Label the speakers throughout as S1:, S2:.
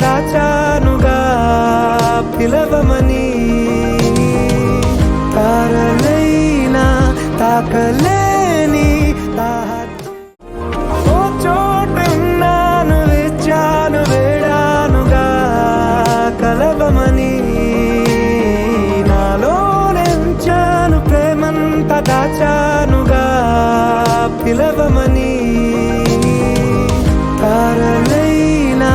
S1: దాచానుగా పిలవమని తారలైనా తాకలేని ఓ చోటున్నాను వెచ్చాను వేడానుగా కలవమని నాలో నెంచాను ప్రేమంత దాచానుగా పిలవమని తారలైనా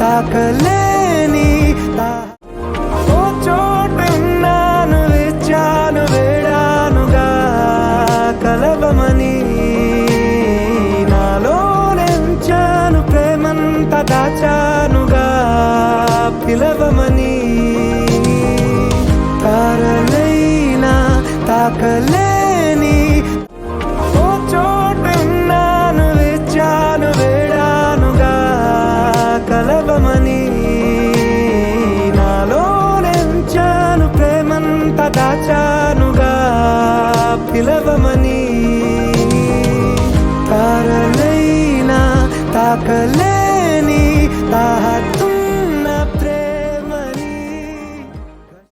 S1: తాకలేని ఓ చోటున్నాను వెచ్చాను వేడానుగా కలవమని నాలో నెంచాను ప్రేమంత దాచానుగా పిలవమని తారలైనా తాకలేని ఓ చోటున్నాను వెచ్చాను వేడానుగా కలవమని నాలో నెంచాను ప్రేమంత దాచానుగా పిలవమని తారలైనా తాకలే